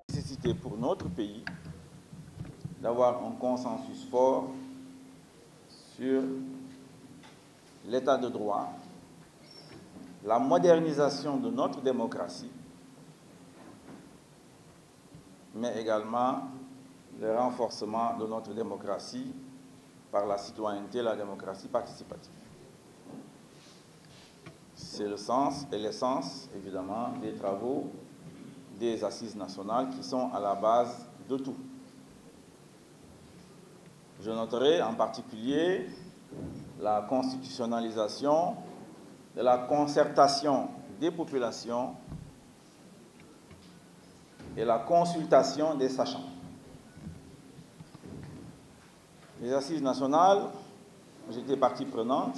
Nécessité pour notre pays d'avoir un consensus fort sur l'état de droit, la modernisation de notre démocratie, mais également le renforcement de notre démocratie par la citoyenneté, la démocratie participative. C'est le sens et l'essence, évidemment, des travaux des assises nationales qui sont à la base de tout. Je noterai en particulier la constitutionnalisation de la concertation des populations et la consultation des sachants. Les assises nationales, j'étais partie prenante,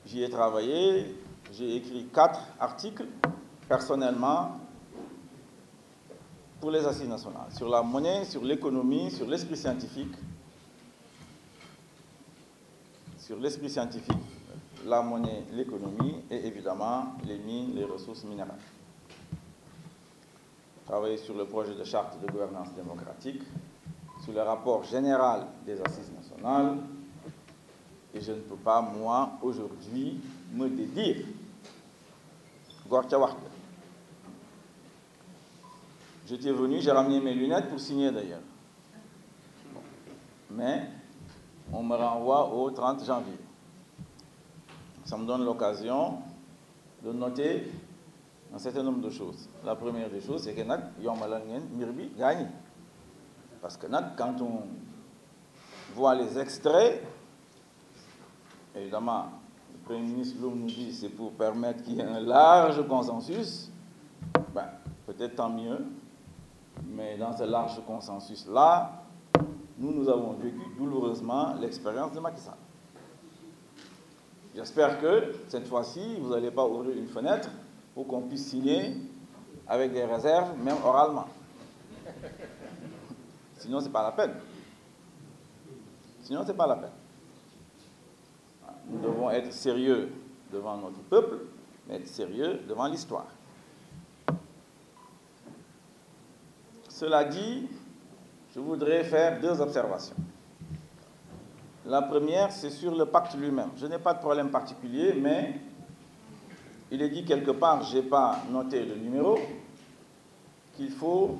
j'y ai travaillé, j'ai écrit 4 articles personnellement pour les assises nationales, sur la monnaie, sur l'économie, sur l'esprit scientifique, la monnaie, l'économie et évidemment les mines, les ressources minérales. Travailler sur le projet de charte de gouvernance démocratique, sur le rapport général des assises nationales, et je ne peux pas, moi, aujourd'hui, me dédire. J'étais venu, j'ai ramené mes lunettes pour signer d'ailleurs. Mais on me renvoie au 30 janvier. Ça me donne l'occasion de noter un certain nombre de choses. La première des choses, c'est que Mirbi gagne. Parce que quand on voit les extraits, évidemment, le Premier ministre nous dit que c'est pour permettre qu'il y ait un large consensus. Ben, peut-être tant mieux, mais dans ce large consensus-là, nous avons vécu douloureusement l'expérience de Macky Sall. J'espère que cette fois-ci, vous n'allez pas ouvrir une fenêtre pour qu'on puisse signer avec des réserves, même oralement. Sinon, ce n'est pas la peine. Sinon, ce n'est pas la peine. Nous devons être sérieux devant notre peuple, mais être sérieux devant l'histoire. Cela dit, je voudrais faire 2 observations. La première, c'est sur le pacte lui-même. Je n'ai pas de problème particulier, mais il est dit quelque part, je n'ai pas noté le numéro, qu'il faut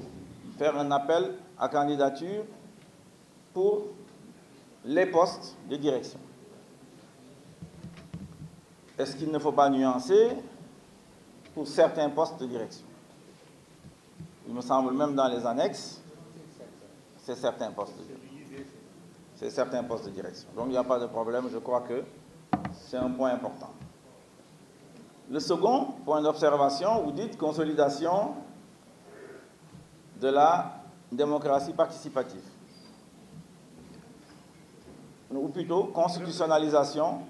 faire un appel à candidature pour les postes de direction. Est-ce qu'il ne faut pas nuancer pour certains postes de direction? Il me semble même dans les annexes, c'est certains postes de direction. C'est certains postes de direction. Donc il n'y a pas de problème, je crois que c'est un point important. Le second point d'observation, vous dites consolidation de la démocratie participative. Ou plutôt constitutionnalisation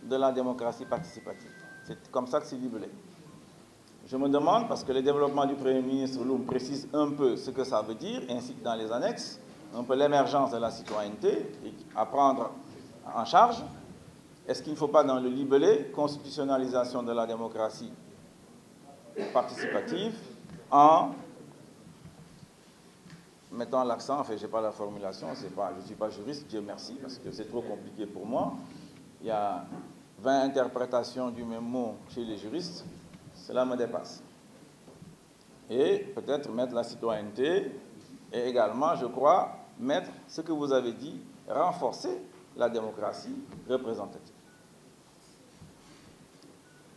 de la démocratie participative. C'est comme ça que c'est libellé. Je me demande, parce que le développement du Premier ministre Loum précise un peu ce que ça veut dire, ainsi que dans les annexes, un peu l'émergence de la citoyenneté à prendre en charge. Est-ce qu'il ne faut pas dans le libellé constitutionnalisation de la démocratie participative en mettant l'accent, enfin je n'ai pas la formulation, je ne suis pas juriste, Dieu merci, parce que c'est trop compliqué pour moi. Il y a 20 interprétations du même mot chez les juristes. Cela me dépasse. Et peut-être mettre la citoyenneté et également, je crois, mettre ce que vous avez dit, renforcer la démocratie représentative.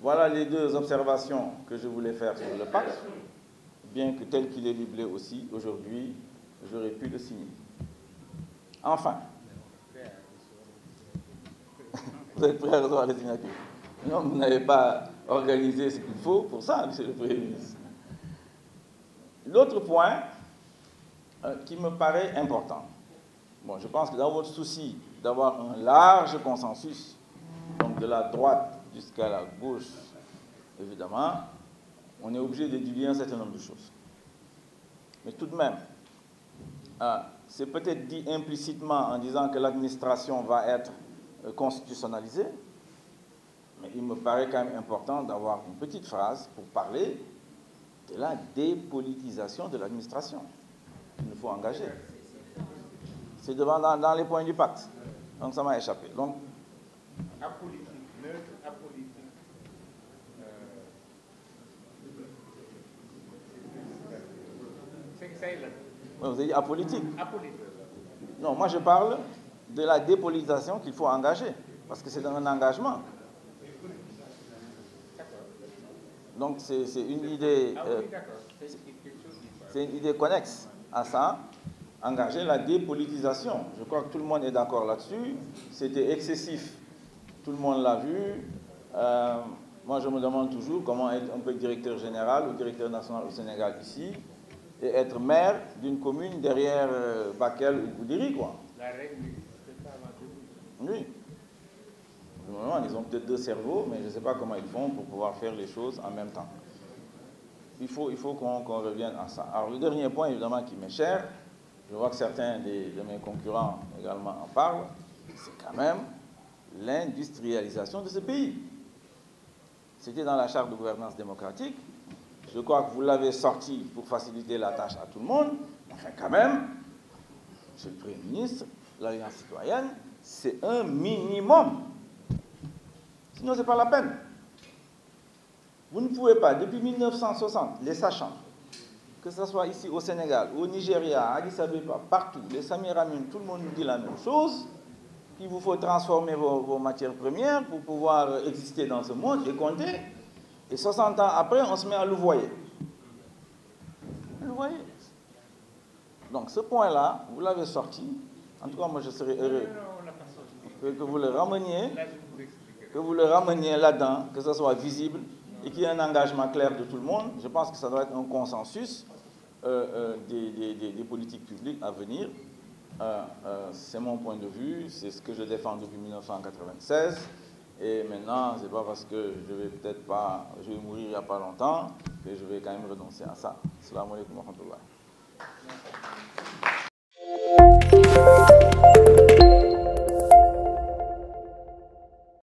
Voilà les 2 observations que je voulais faire sur le pacte, bien que tel qu'il est libellé aussi, aujourd'hui, j'aurais pu le signer. Enfin, vous êtes prêts à recevoir les signatures? Non, vous n'avez pas organisé ce qu'il faut pour ça, monsieur le Premier ministre. L'autre point qui me paraît important, bon, je pense que dans votre souci d'avoir un large consensus, donc de la droite jusqu'à la gauche, évidemment, on est obligé d'étudier un certain nombre de choses. Mais tout de même, c'est peut-être dit implicitement en disant que l'administration va être constitutionnalisée, Mais il me paraît quand même important d'avoir une petite phrase pour parler de la dépolitisation de l'administration qu'il nous faut engager. C'est dans les points du pacte. Donc ça m'a échappé. Donc, apolitique, neutre, apolitique. Vous avez dit apolitique. Apolitique. Non, moi je parle de la dépolitisation qu'il faut engager, parce que c'est un engagement. Donc c'est une idée, c'est une idée connexe à ça, engager la dépolitisation. Je crois que tout le monde est d'accord là-dessus. C'était excessif, tout le monde l'a vu. Moi je me demande toujours comment être un peu directeur général ou directeur national au Sénégal ici, et être maire d'une commune derrière Bakel ou Goudiri, quoi. La règle n'existe pas avant 2000. Oui. Ils ont peut-être deux cerveaux, mais je ne sais pas comment ils font pour pouvoir faire les choses en même temps. Il faut qu'on revienne à ça. Alors le dernier point, évidemment, qui m'est cher, je vois que certains de mes concurrents également en parlent, c'est quand même l'industrialisation de ce pays. C'était dans la charte de gouvernance démocratique. Je crois que vous l'avez sorti pour faciliter la tâche à tout le monde. Enfin, quand même, Monsieur le Premier ministre, l'Alliance citoyenne, c'est un minimum. Sinon, ce n'est pas la peine. Vous ne pouvez pas, depuis 1960, les sachants, que ce soit ici au Sénégal, au Nigeria, à Addis Abeba, partout, les Samiramin, tout le monde nous dit la même chose, qu'il vous faut transformer vos matières premières pour pouvoir exister dans ce monde et compter. Et 60 ans après, on se met à louvoyer. Louvoyer. Donc ce point-là, vous l'avez sorti. En tout cas, moi je serais heureux que vous le rameniez, là-dedans, que ce soit visible et qu'il y ait un engagement clair de tout le monde. Je pense que ça doit être un consensus des politiques publiques à venir. C'est mon point de vue, c'est ce que je défends depuis 1996. Et maintenant, c'est pas parce que je vais mourir il n'y a pas longtemps que je vais quand même renoncer à ça. Assalamu alaikum wa rahmatullah.